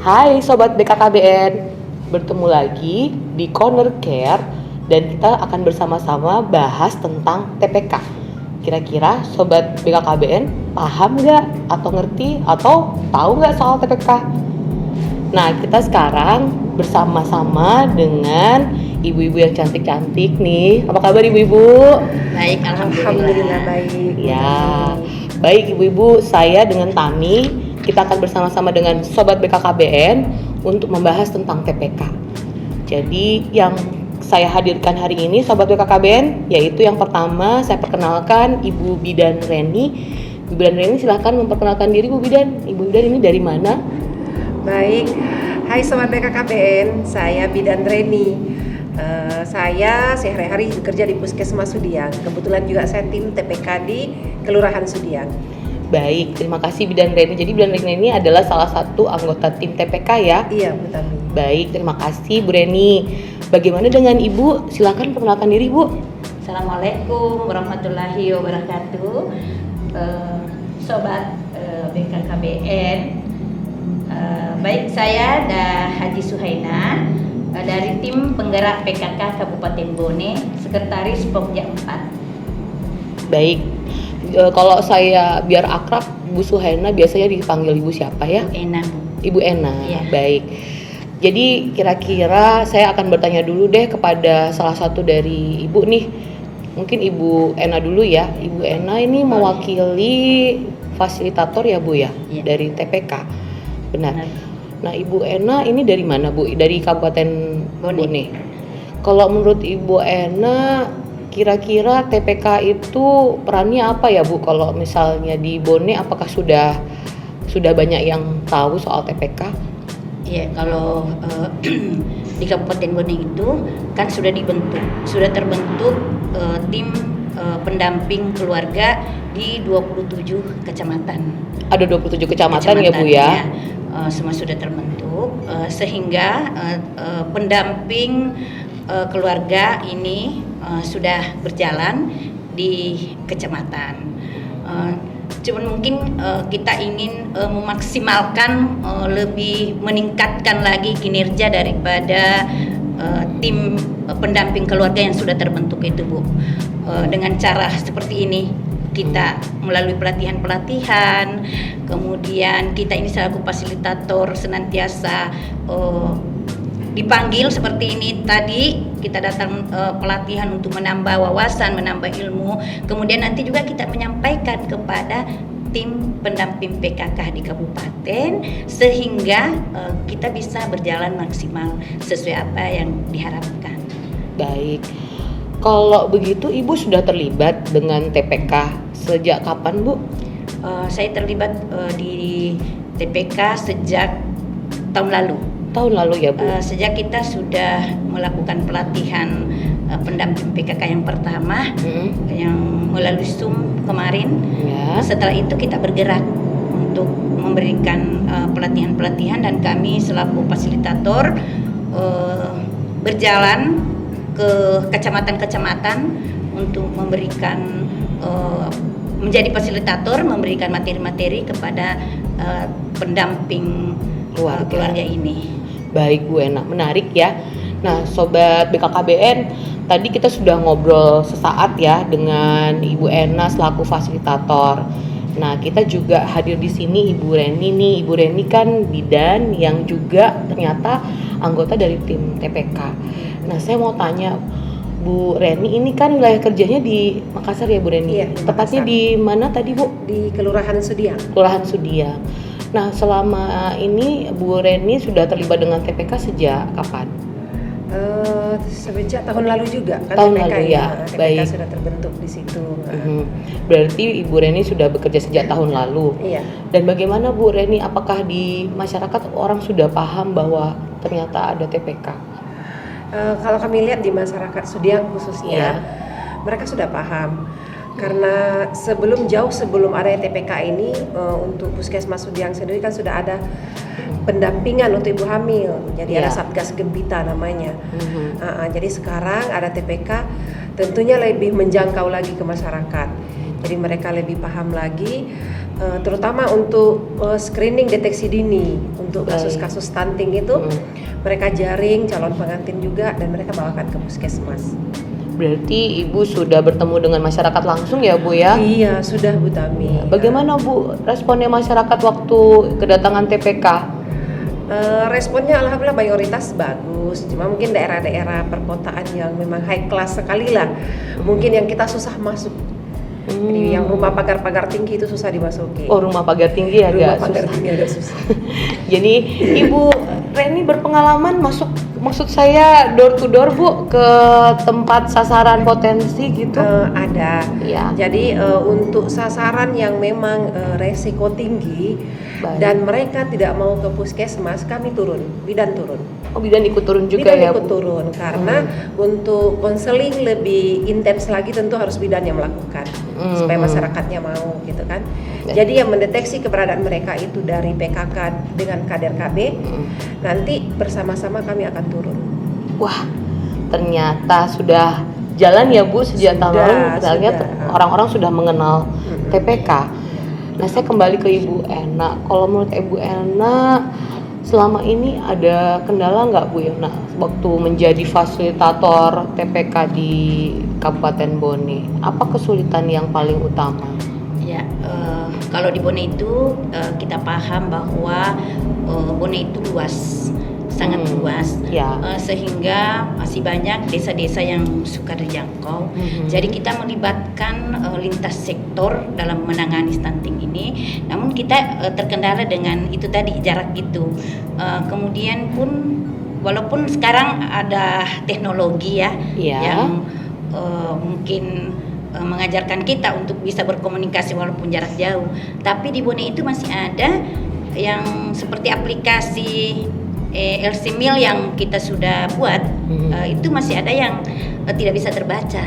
Hai Sobat BKKBN, bertemu lagi di Corner Care dan kita akan bersama-sama bahas tentang TPK. Kira-kira Sobat BKKBN paham nggak atau ngerti atau tahu nggak soal TPK? Nah, kita sekarang bersama-sama dengan ibu-ibu yang cantik-cantik nih. Apa kabar ibu-ibu? Baik, alhamdulillah baik. Ya, baik ibu-ibu, saya dengan Tami, kita akan bersama-sama dengan Sobat BKKBN untuk membahas tentang TPK. Jadi yang saya hadirkan hari ini Sobat BKKBN, yaitu yang pertama saya perkenalkan Ibu Bidan Reni. Ibu Bidan Reni silahkan memperkenalkan diri Bu Bidan. Ibu Bidan ini dari mana? Baik, hai Sobat BKKBN, saya Bidan Reni. Saya sehari-hari bekerja di Puskesmas Sudiang. Kebetulan juga saya tim TPK di Kelurahan Sudiang. Baik, terima kasih Bidan Reni. Jadi Bidan Reni ini adalah salah satu anggota tim TPK ya? Iya, betul. Baik, terima kasih Bu Reni. Bagaimana dengan Ibu? Silakan perkenalkan diri Bu. Assalamualaikum warahmatullahi wabarakatuh. Sobat BKKBN. Baik, saya Haji Suhaina dari tim penggerak PKK Kabupaten Bone, Sekretaris Pokja 4. Baik. Kalau saya biar akrab Bu Suhaina biasanya dipanggil Ibu siapa ya? Ibu Ena. Ya. Baik. Jadi kira-kira saya akan bertanya dulu deh kepada salah satu dari Ibu nih. Mungkin Ibu Ena dulu ya. Ibu Ena ini mewakili fasilitator ya Bu ya? Ya. Dari TPK. Benar. Nah, Ibu Ena ini dari mana Bu? Dari Kabupaten Bone. Kalau menurut Ibu Ena, kira-kira TPK itu perannya apa ya Bu? Kalau misalnya di Bone, apakah sudah banyak yang tahu soal TPK? Ya, kalau di Kabupaten Bone itu kan sudah terbentuk tim pendamping keluarga di 27 kecamatan. Ada 27 kecamatan ya Bu ya? Semua sudah terbentuk sehingga pendamping keluarga ini sudah berjalan di kecamatan. Cuman mungkin kita ingin memaksimalkan, lebih meningkatkan lagi kinerja daripada tim pendamping keluarga yang sudah terbentuk itu Bu. Dengan cara seperti ini kita melalui pelatihan, kemudian kita ini selaku fasilitator senantiasa dipanggil seperti ini tadi kita datang pelatihan untuk menambah wawasan, menambah ilmu, kemudian nanti juga kita menyampaikan kepada tim pendamping PKK di kabupaten sehingga kita bisa berjalan maksimal sesuai apa yang diharapkan. Baik. Kalau begitu Ibu sudah terlibat dengan TPK sejak kapan Bu? Saya terlibat di TPK sejak tahun lalu. Tahun lalu ya Bu? Sejak kita sudah melakukan pelatihan pendamping PKK yang pertama, yang melalui Zoom kemarin. Ya. Setelah itu kita bergerak untuk memberikan pelatihan-pelatihan dan kami selaku fasilitator berjalan ke kecamatan-kecamatan untuk memberikan menjadi fasilitator, memberikan materi-materi kepada pendamping keluarga ini. Baik Bu Ena, menarik ya. Nah Sobat BKKBN, tadi kita sudah ngobrol sesaat ya dengan Ibu Ena selaku fasilitator. Nah kita juga hadir di sini Ibu Reni nih. Ibu Reni kan bidan yang juga ternyata anggota dari tim TPK. Nah saya mau tanya Bu Reni, ini kan wilayah kerjanya di Makassar ya Bu Reni? Iya, tepatnya di mana tadi Bu? Di Kelurahan Sudiang. Kelurahan Sudiang. Nah selama ini Bu Reni sudah terlibat dengan TPK sejak kapan? Sejak tahun lalu juga kan tahun TPK lalu ya. TPK Baik. sudah terbentuk di situ. Berarti Ibu Reni sudah bekerja sejak tahun lalu. Iya. Dan bagaimana Bu Reni, apakah di masyarakat orang sudah paham bahwa ternyata ada TPK? Kalau kami lihat di masyarakat Sudiang khususnya, mereka sudah paham. Karena jauh sebelum ada TPK ini, untuk Puskesmas Sudiang sendiri kan sudah ada pendampingan untuk ibu hamil. Jadi ada Satgas Gembita namanya. Jadi sekarang ada TPK, tentunya lebih menjangkau lagi ke masyarakat. Jadi mereka lebih paham lagi terutama untuk screening deteksi dini untuk Baik. kasus-kasus stunting itu mereka jaring calon pengantin juga dan mereka bawakan ke puskesmas. Berarti Ibu sudah bertemu dengan masyarakat langsung ya Bu ya? Iya, sudah Bu Tami. Bagaimana Bu responnya masyarakat waktu kedatangan TPK? Responnya alhamdulillah mayoritas bagus, cuma mungkin daerah-daerah perkotaan yang memang high class sekali lah, mungkin yang kita susah masuk. Jadi yang rumah pagar-pagar tinggi itu susah dimasuki. Oh, rumah pagar tinggi rumah agak pagar susah. tinggi agak susah. Jadi Ibu Reni berpengalaman maksud saya door to door Bu ke tempat sasaran potensi gitu? Ada. Iya. Jadi untuk sasaran yang memang resiko tinggi Baik. dan mereka tidak mau ke puskesmas, kami turun, bidan turun. Oh, bidan ikut turun juga Bidan ya ikut Bu? turun karena untuk konseling lebih intens lagi tentu harus bidan yang melakukan supaya masyarakatnya mau gitu kan. Ya. Jadi yang mendeteksi keberadaan mereka itu dari PKK dengan kader KB, nanti bersama-sama kami akan turun. Wah, ternyata sudah jalan ya Bu sejak tahun lalu. Kita lihat sudah. orang-orang sudah mengenal TPK. Nah, saya kembali ke Ibu Ena. Kalau menurut Ibu Ena, selama ini ada kendala nggak Bu Ena waktu menjadi fasilitator TPK di Kabupaten Bone? Apa kesulitan yang paling utama? Ya, kalau di Bone itu kita paham bahwa Bone itu luas, sangat luas, Ya. sehingga masih banyak desa-desa yang sukar dijangkau. Jadi kita melibatkan lintas sektor dalam menangani stunting ini. Namun kita terkendala dengan itu tadi jarak itu. Kemudian pun walaupun sekarang ada teknologi ya, Iya. yang mungkin mengajarkan kita untuk bisa berkomunikasi walaupun jarak jauh, tapi di Bone itu masih ada yang seperti aplikasi LC Mil yang kita sudah buat, itu masih ada yang tidak bisa terbaca.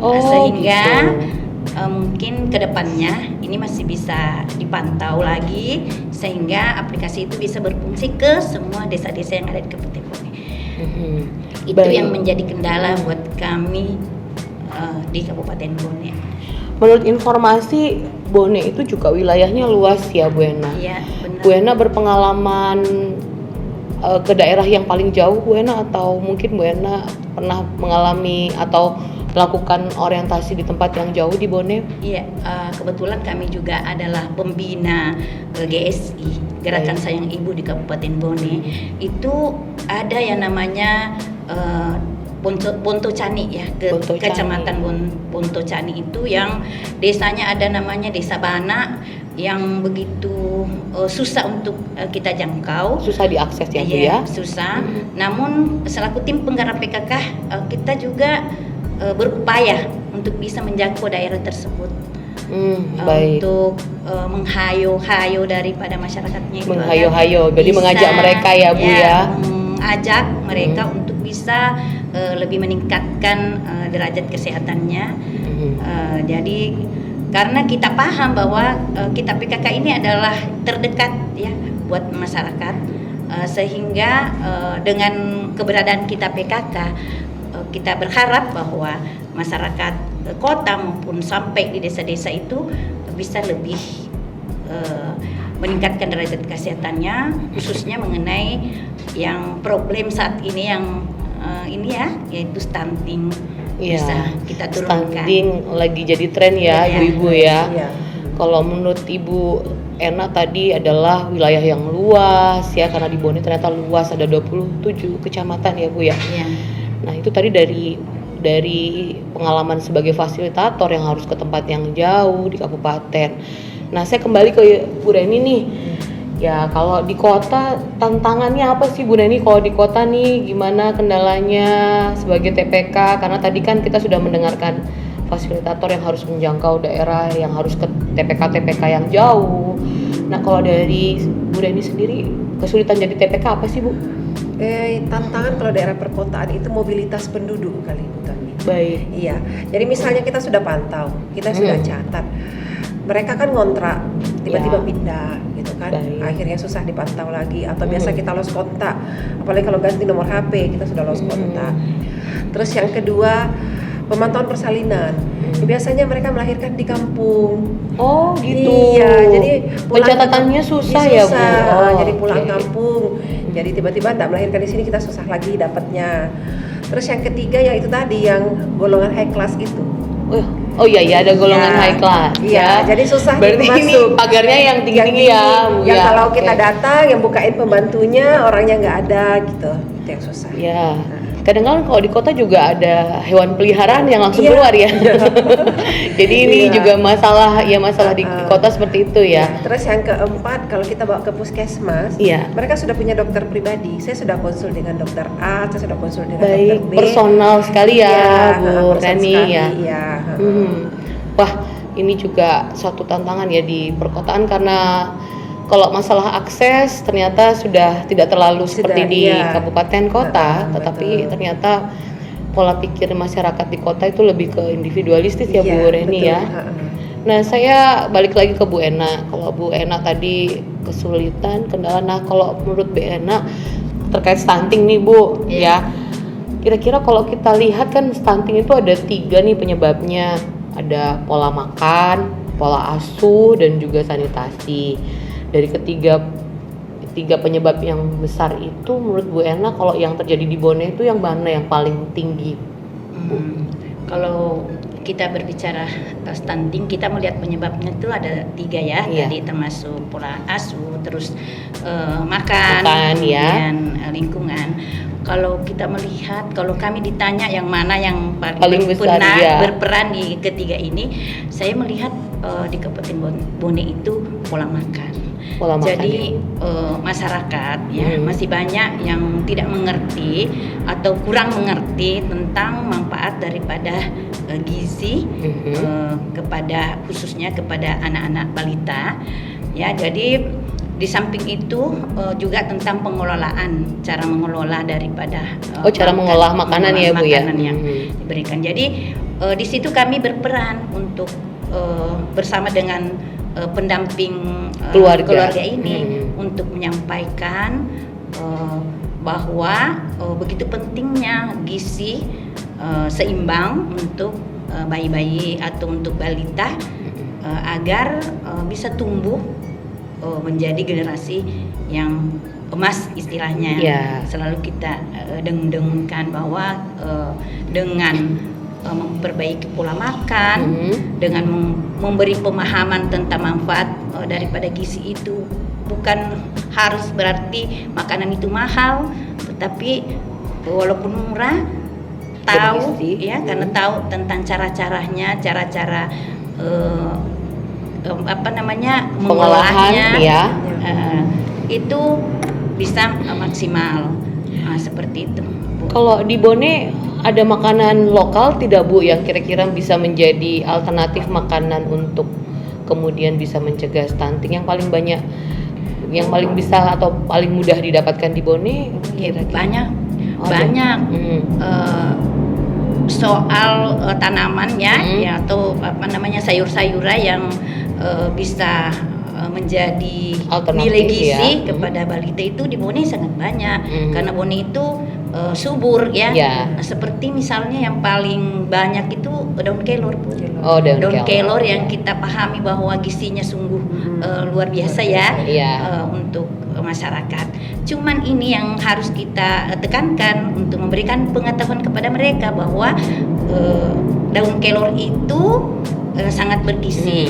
Oh, Sehingga gitu. mungkin kedepannya ini masih bisa dipantau lagi sehingga aplikasi itu bisa berfungsi ke semua desa-desa yang ada di Kabupaten Bone. Itu Baik. yang menjadi kendala buat kami di Kabupaten Bone. Menurut informasi, Bone itu juga wilayahnya luas ya Bu Ena. Iya, benar. Bu Ena berpengalaman ke daerah yang paling jauh Bu Ena, atau mungkin Bu Ena pernah mengalami atau melakukan orientasi di tempat yang jauh di Bone? Iya, kebetulan kami juga adalah pembina GSI, Gerakan Baik. Sayang Ibu di Kabupaten Bone. Itu ada yang namanya Ponto Cani ya, Ponto Cani. Kecamatan Ponto Cani itu yang desanya ada namanya Desa Bana yang begitu susah untuk kita jangkau. Susah diakses ya Bu ya? Iya, susah. Namun selaku tim penggarap PKK kita juga berupaya untuk bisa menjangkau daerah tersebut. Baik. Untuk menghayo-hayo daripada masyarakatnya itu Menghayo-hayo, agar jadi bisa, mengajak mereka ya Bu ya? Mengajak mereka untuk bisa lebih meningkatkan derajat kesehatannya. Jadi karena kita paham bahwa kita PKK ini adalah terdekat ya buat masyarakat, sehingga dengan keberadaan kita PKK kita berharap bahwa masyarakat kota maupun sampai di desa-desa itu bisa lebih meningkatkan derajat kesehatannya, khususnya mengenai yang problem saat ini yang ini ya, yaitu stunting. Iya. Bisa kita turunkan. Stunting lagi jadi tren ya Iya. ibu-ibu ya. Iya. Kalau menurut Ibu Ena tadi adalah wilayah yang luas ya, karena di Bone ternyata luas, ada 27 kecamatan ya Bu ya. Iya. Nah, itu tadi dari pengalaman sebagai fasilitator yang harus ke tempat yang jauh di kabupaten. Nah, saya kembali ke Bu Reni nih. Ya, kalau di kota tantangannya apa sih Bu Reni? Kalau di kota nih gimana kendalanya sebagai TPK? Karena tadi kan kita sudah mendengarkan fasilitator yang harus menjangkau daerah, yang harus ke TPK-TPK yang jauh. Nah, kalau dari Bu Reni sendiri, kesulitan jadi TPK apa sih Bu? Tantangan kalau daerah perkotaan itu mobilitas penduduk kali Bu Tami. Baik. Iya, jadi misalnya kita sudah pantau, kita sudah catat, mereka kan ngontrak, tiba-tiba Ya. pindah gitu kan, Baik. akhirnya susah dipantau lagi, atau biasa kita lost kontak, apalagi kalau ganti nomor HP kita sudah lost kontak. Terus yang kedua, pemantauan persalinan. Biasanya mereka melahirkan di kampung. Oh gitu. Iya, jadi pencatatannya susah ya Bu. Oh, jadi pulang oke. kampung. Jadi tiba-tiba tidak melahirkan di sini, kita susah lagi dapatnya. Terus yang ketiga ya itu tadi yang golongan high class itu. Oh iya ada golongan Iya. high class Iya, ya. jadi susah Berarti masuk. ini pagarnya yang tinggi-tinggi ya, Bu, Yang ya. kalau Oke. kita datang yang bukain pembantunya orangnya nggak ada gitu. Itu yang susah. Ya. Kadang-kadang kalau di kota juga ada hewan peliharaan yang langsung Iya. keluar ya. Jadi ini Iya. juga masalah di kota seperti itu ya. Terus yang keempat, kalau kita bawa ke puskesmas, Iya. mereka sudah punya dokter pribadi. Saya sudah konsul dengan dokter A, saya sudah konsul dengan Baik, dokter B. personal sekali ya, Iya, Bu personal Reni sekali, ya. Iya. Wah, ini juga suatu tantangan ya di perkotaan karena kalau masalah akses ternyata sudah tidak terlalu seperti Sudah, di iya. kabupaten kota, tetapi Betul. ternyata pola pikir masyarakat di kota itu lebih ke individualistis ya Bu Reni betul. ya. Nah, saya balik lagi ke Bu Ena. Kalau Bu Ena tadi kesulitan, kendala. Nah, kalau menurut Bu Ena terkait stunting nih Bu, ya. Kira-kira kalau kita lihat kan stunting itu ada 3 nih penyebabnya. Ada pola makan, pola asuh, dan juga sanitasi. Dari ketiga penyebab yang besar itu menurut Bu Ena kalau yang terjadi di Bone itu yang mana yang paling tinggi? Kalau kita berbicara stunting, kita melihat penyebabnya itu ada 3 ya. Iya. Tadi termasuk pola asuh, terus makan, ya. kemudian lingkungan. Kalau kita melihat, kalau kami ditanya yang mana yang Paling besar, ya. berperan di ketiga ini, saya melihat di Kabupaten Bone itu pola makan. Pola makan Jadi ya. masyarakat ya masih banyak yang tidak mengerti atau kurang mengerti tentang manfaat daripada gizi kepada khususnya kepada anak-anak balita ya. Jadi di samping itu juga tentang pengelolaan, cara mengelola daripada cara mengolah makanan ya Bu ya. makanan yang diberikan. Jadi di situ kami berperan untuk bersama dengan pendamping keluarga ini untuk menyampaikan bahwa begitu pentingnya gizi seimbang untuk bayi-bayi atau untuk balita agar bisa tumbuh menjadi generasi yang emas istilahnya. Selalu kita dengung-dengungkan bahwa dengan memperbaiki pola makan, dengan memberi pemahaman tentang manfaat daripada gizi itu, bukan harus berarti makanan itu mahal, tetapi walaupun murah, tahu bergizi. Ya, karena tahu tentang cara-caranya, cara-cara mengolahnya, ya. Itu bisa maksimal. Seperti itu. Kalau di Bone ada makanan lokal tidak Bu yang kira-kira bisa menjadi alternatif makanan untuk kemudian bisa mencegah stunting yang paling banyak, yang paling bisa atau paling mudah didapatkan di Bone? Banyak. Soal tanamannya ya atau sayur-sayuran yang bisa menjadi alternatif nilai gizi ya. kepada balita itu di Bone sangat banyak karena Bone itu subur ya. Seperti misalnya yang paling banyak itu daun kelor Bu. Daun kelor yang kita pahami bahwa gizinya sungguh luar biasa ya untuk masyarakat. Cuman ini yang harus kita tekankan untuk memberikan pengetahuan kepada mereka bahwa daun kelor itu sangat bergizi.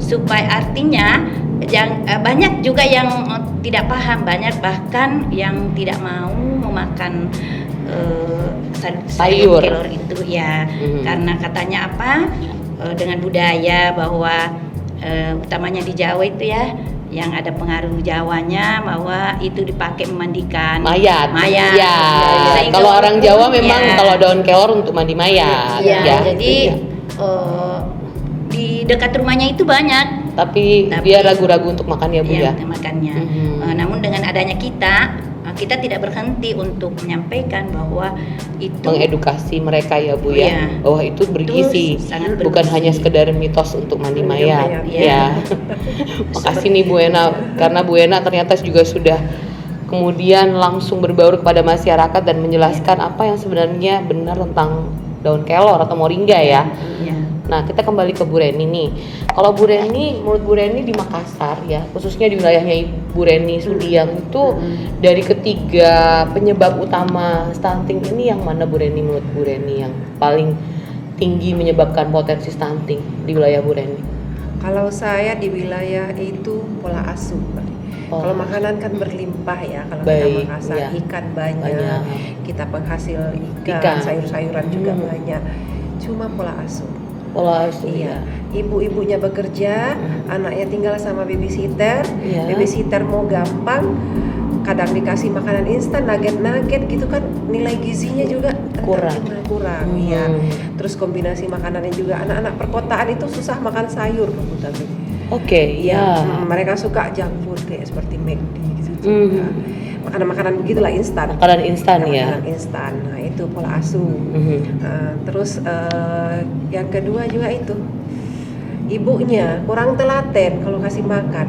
Supaya artinya banyak juga yang tidak paham, banyak bahkan yang tidak mau memakan sayur kelor itu ya. Karena katanya dengan budaya bahwa utamanya di Jawa itu ya, yang ada pengaruh Jawanya bahwa itu dipakai memandikan mayat. Ya. Kalau orang Jawa memang kalau daun kelor untuk mandi mayat. Jadi di dekat rumahnya itu banyak. Tapi dia ragu-ragu untuk makan ya Bu ya. Makannya. Namun dengan adanya kita tidak berhenti untuk menyampaikan bahwa itu mengedukasi mereka ya Bu ya, bahwa itu bergizi, bukan hanya sekedar mitos untuk mandi mayat. Makasih nih Bu Ena, karena Bu Ena ternyata juga sudah kemudian langsung berbaur kepada masyarakat dan menjelaskan apa yang sebenarnya benar tentang daun kelor atau moringa ya. Iya. Nah, kita kembali ke Bu Reni nih. Kalau Bu Reni, menurut Bu Reni di Makassar ya, khususnya di wilayahnya Bu Reni Sudiang itu dari ketiga penyebab utama stunting ini yang mana Bu Reni, menurut Bu Reni yang paling tinggi menyebabkan potensi stunting di wilayah Bu Reni? Kalau saya di wilayah itu pola asuh. Pola Kalau makanan kan berlimpah ya, kalau Baik, kita Makassar ya. ikan banyak, kita penghasil Ikan. ikan, sayur-sayuran juga Hmm. banyak. Cuma pola asuh. Pola asuh Iya, ya. ibu-ibunya bekerja, anaknya tinggal sama babysitter. Iya. Babysitter mau gampang, kadang dikasih makanan instan, nugget-nugget gitu kan, nilai gizinya juga Kurang. kurang. Iya. Terus kombinasi makanannya juga, anak-anak perkotaan itu susah makan sayur, tapi Oke, ya. mereka suka junk food kayak seperti McD gitu juga. Makanan-makanan begitulah instan. Makanan instan ya. Makanan instan. Nah, itu pola asuh. Mhm. Terus yang kedua juga itu ibunya kurang telaten kalau kasih makan.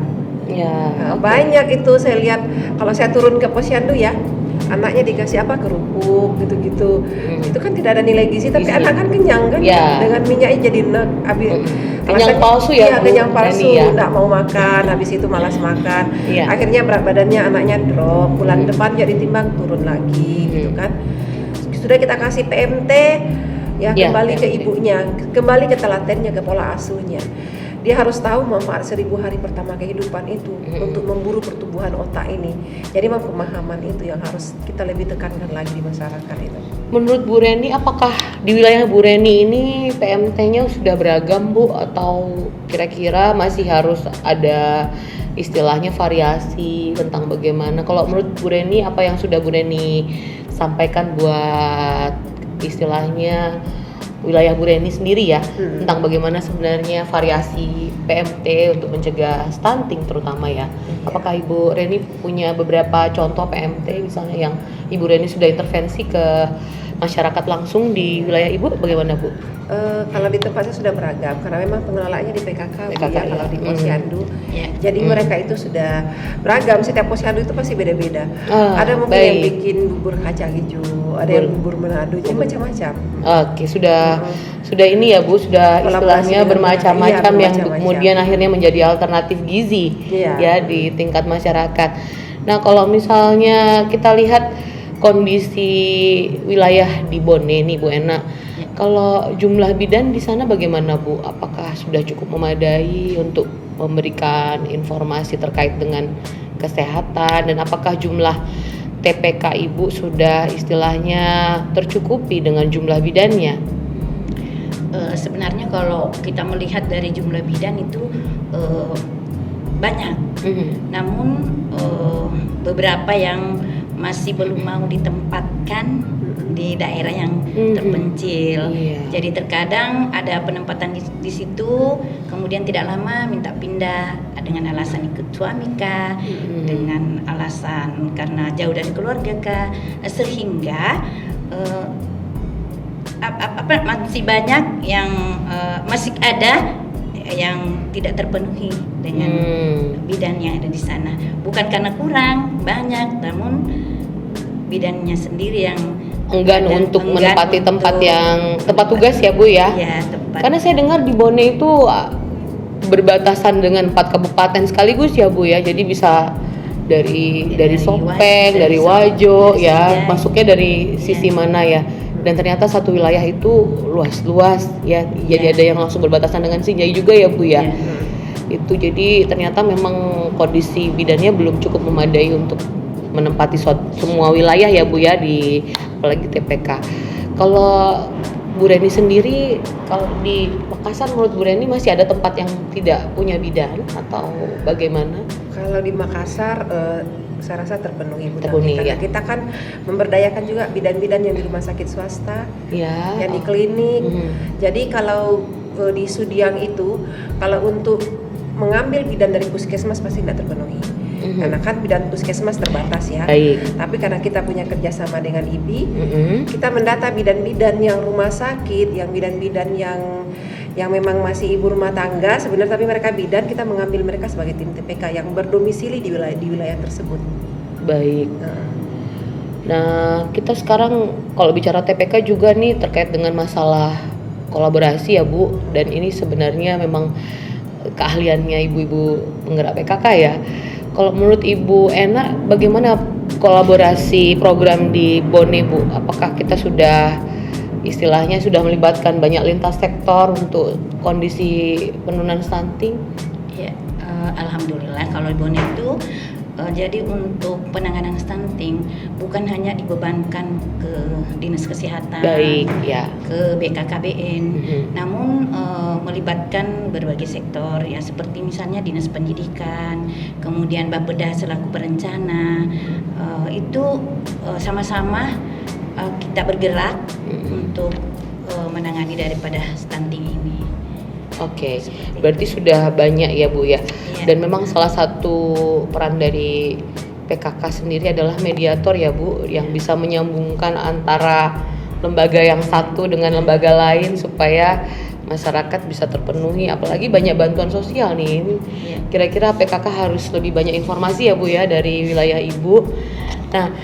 Ya. Banyak itu saya lihat kalau saya turun ke posyandu ya, anaknya dikasih apa, kerupuk gitu-gitu. Itu kan tidak ada nilai gizi tapi Gizi. anak kan kenyang kan, Ya. dengan minyaknya jadi habis Kenyang alasannya- palsu ya, iya, Bu kenyang palsu, Reni ya. nggak mau makan, habis itu malas makan. Iya. Akhirnya berat badannya anaknya drop, bulan depan jadi timbang turun lagi gitu kan. Sudah kita kasih PMT ya, Iya, kembali ke PMT. ibunya, kembali ke telatennya, ke pola asuhnya. Dia harus tahu manfaat 1000 hari pertama kehidupan itu untuk memburu pertumbuhan otak ini. Jadi memang pemahaman itu yang harus kita lebih tekankan lagi di masyarakat itu. Menurut Bu Reni, apakah di wilayah Bu Reni ini PMT-nya sudah beragam, Bu, atau kira-kira masih harus ada istilahnya variasi tentang bagaimana? Kalau menurut Bu Reni, apa yang sudah Bu Reni sampaikan buat istilahnya wilayah Bu Reni sendiri ya, tentang bagaimana sebenarnya variasi PMT untuk mencegah stunting terutama ya. Apakah Ibu Reni punya beberapa contoh PMT misalnya yang Ibu Reni sudah intervensi ke masyarakat langsung di wilayah Ibu, bagaimana Bu? Kalau di tempat saya sudah beragam karena memang pengelolaannya di PKK, Bu, PKK, ya, kalau ya. di posyandu. Ya. Jadi mereka itu sudah beragam, setiap posyandu itu pasti beda-beda. Ada mungkin baik. yang bikin bubur kacang hijau, ada yang bubur Manado, jadi macam-macam. Oke, sudah ini ya Bu, sudah Kolaborasi istilahnya dengan bermacam-macam iya, yang bermacam-macam. kemudian akhirnya menjadi alternatif gizi Iya. ya di tingkat masyarakat. Nah, kalau misalnya kita lihat kondisi wilayah di Bone nih Bu Ena, kalau jumlah bidan di sana bagaimana Bu? Apakah sudah cukup memadai untuk memberikan informasi terkait dengan kesehatan, dan apakah jumlah TPK Ibu sudah istilahnya tercukupi dengan jumlah bidannya? Sebenarnya kalau kita melihat dari jumlah bidan itu banyak, namun beberapa yang masih belum mau ditempatkan di daerah yang terpencil. Iya. Jadi terkadang ada penempatan di situ, kemudian tidak lama minta pindah dengan alasan ikut suami kah, dengan alasan karena jauh dari keluarga kah, sehingga masih banyak yang masih ada yang tidak terpenuhi dengan bidan yang ada di sana. Bukan karena kurang, banyak, namun bidannya sendiri yang enggan untuk enggan menempati tempat untuk yang tempat tugas ya Bu ya. Iya, tempat. Karena saya dengar di Bone itu berbatasan dengan 4 kabupaten sekaligus ya Bu ya. Jadi bisa dari Sopeng, dari Wajo dari ya, Sijai. masuknya dari sisi mana ya. Dan ternyata satu wilayah itu luas-luas ya. Jadi ada yang langsung berbatasan dengan Sijai juga ya Bu ya. Itu jadi ternyata memang kondisi bidannya belum cukup memadai untuk menempati semua wilayah ya Bu ya, di apalagi TPK. Kalau Bu Reni sendiri, kalau di Makassar menurut Bu Reni masih ada tempat yang tidak punya bidan atau bagaimana? Kalau di Makassar saya rasa terpenuhi, Bu, Terpenuhi, karena ya. kita kan memberdayakan juga bidan-bidan yang di rumah sakit swasta, Ya. yang di klinik. Jadi kalau di Sudiang itu, kalau untuk mengambil bidan dari puskesmas pasti tidak terpenuhi. Karena kan bidan puskesmas terbatas ya. Baik. Tapi karena kita punya kerjasama dengan IBI, kita mendata bidan-bidan yang rumah sakit, yang bidan-bidan yang memang masih ibu rumah tangga sebenarnya, tapi mereka bidan, kita mengambil mereka sebagai tim TPK yang berdomisili di wilayah tersebut. Baik. Nah, kita sekarang kalau bicara TPK juga nih terkait dengan masalah kolaborasi ya Bu, dan ini sebenarnya memang keahliannya ibu-ibu penggerak PKK ya. Kalau menurut Ibu Ena, bagaimana kolaborasi program di Bone Bu? Apakah kita sudah istilahnya sudah melibatkan banyak lintas sektor untuk kondisi penurunan stunting? Ya, alhamdulillah kalau di Bone itu jadi untuk penanganan stunting bukan hanya dibebankan ke Dinas Kesehatan, Baik, ya. ke BKKBN, Mhm. namun melibatkan berbagai sektor ya, seperti misalnya Dinas Pendidikan, kemudian Bapeda selaku perencana, itu sama-sama kita bergerak untuk menangani daripada stunting ini. Oke, berarti sudah banyak ya Bu ya. Iya. Dan memang salah satu peran dari PKK sendiri adalah mediator ya Bu, yang bisa menyambungkan antara lembaga yang satu dengan lembaga lain supaya masyarakat bisa terpenuhi. Apalagi banyak bantuan sosial nih. Ini Iya. kira-kira PKK harus lebih banyak informasi ya Bu ya dari wilayah Ibu. Nah,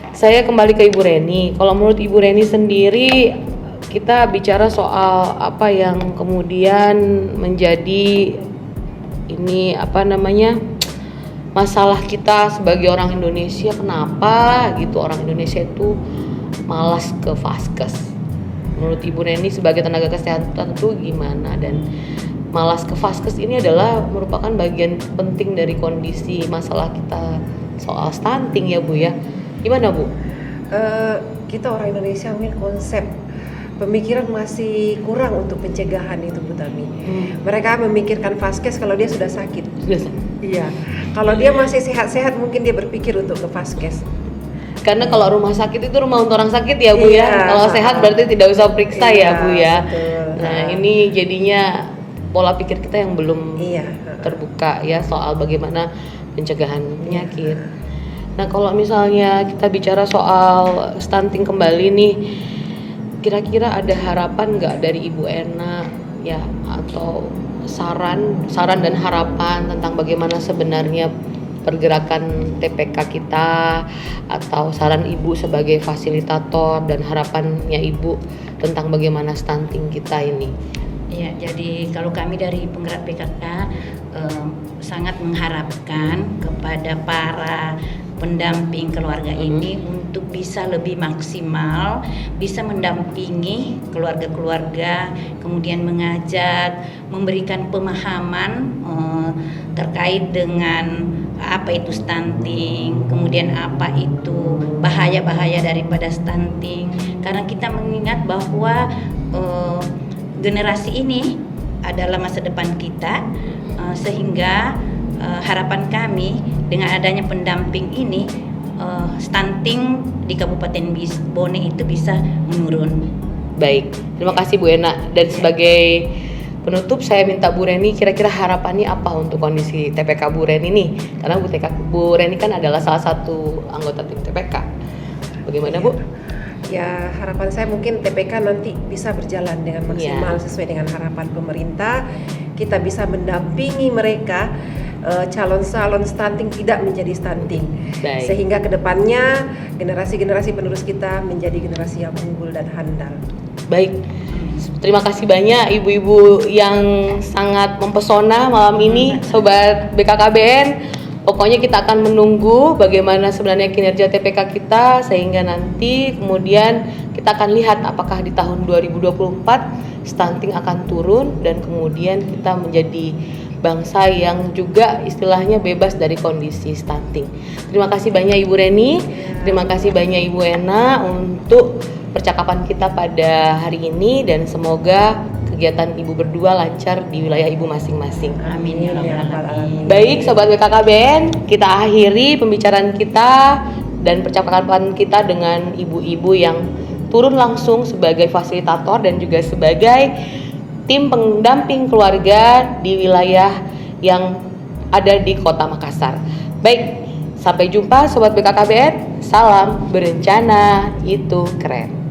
saya kembali ke Ibu Reni. Kalau menurut Ibu Reni sendiri, kita bicara soal apa yang kemudian menjadi ini masalah kita sebagai orang Indonesia. Kenapa gitu orang Indonesia itu malas ke vaskes? Menurut Ibu Reni sebagai tenaga kesehatan itu gimana? Dan malas ke vaskes ini adalah merupakan bagian penting dari kondisi masalah kita soal stunting ya Bu ya. Gimana Bu? Kita orang Indonesia mungkin konsep pemikiran masih kurang untuk pencegahan itu Bu Tami. Mereka memikirkan vaskes kalau dia sudah sakit. Iya. Kalau dia masih sehat-sehat mungkin dia berpikir untuk ke vaskes. Karena kalau rumah sakit itu rumah untuk orang sakit ya Bu Iya. ya. Kalau sehat berarti tidak usah periksa ya Bu ya. Betul. Nah, ini jadinya pola pikir kita yang belum Iya. terbuka ya soal bagaimana pencegahan penyakit. Nah, kalau misalnya kita bicara soal stunting kembali nih, kira-kira ada harapan nggak dari Ibu Ena ya, atau saran dan harapan tentang bagaimana sebenarnya pergerakan TPK kita, atau saran Ibu sebagai fasilitator dan harapannya Ibu tentang bagaimana stunting kita ini? Ya, jadi kalau kami dari penggerak PKK sangat mengharapkan kepada para pendamping keluarga ini untuk bisa lebih maksimal, bisa mendampingi keluarga-keluarga, kemudian mengajak, memberikan pemahaman terkait dengan apa itu stunting, kemudian apa itu bahaya-bahaya daripada stunting. Karena kita mengingat bahwa generasi ini adalah masa depan kita, sehingga harapan kami dengan adanya pendamping ini, stunting di Kabupaten Bone itu bisa menurun. Baik, terima kasih Bu Ena. Dan sebagai penutup saya minta Bu Reni, kira-kira harapannya apa untuk kondisi TPK Bu Reni nih? Karena Bu Reni kan adalah salah satu anggota tim TPK. Bagaimana Bu? Ya, harapan saya mungkin TPK nanti bisa berjalan dengan maksimal sesuai dengan harapan pemerintah. Kita bisa mendampingi mereka, calon-calon stunting tidak menjadi stunting. Baik. Sehingga kedepannya generasi-generasi penerus kita menjadi generasi yang unggul dan handal. Baik, terima kasih banyak ibu-ibu yang sangat mempesona malam ini, Sobat BKKBN. Pokoknya kita akan menunggu bagaimana sebenarnya kinerja TPK kita, sehingga nanti kemudian kita akan lihat apakah di tahun 2024 stunting akan turun dan kemudian kita menjadi bangsa yang juga istilahnya bebas dari kondisi stunting. Terima kasih banyak Ibu Reni, terima kasih banyak Ibu Ena untuk percakapan kita pada hari ini, dan semoga kegiatan Ibu berdua lancar di wilayah Ibu masing-masing. Amin ya rabbal alamin. Baik Sobat BKKBN, kita akhiri pembicaraan kita dan percakapan kita dengan ibu-ibu yang turun langsung sebagai fasilitator dan juga sebagai tim pendamping keluarga di wilayah yang ada di Kota Makassar. Baik, sampai jumpa Sobat BKKBN. Salam berencana itu keren.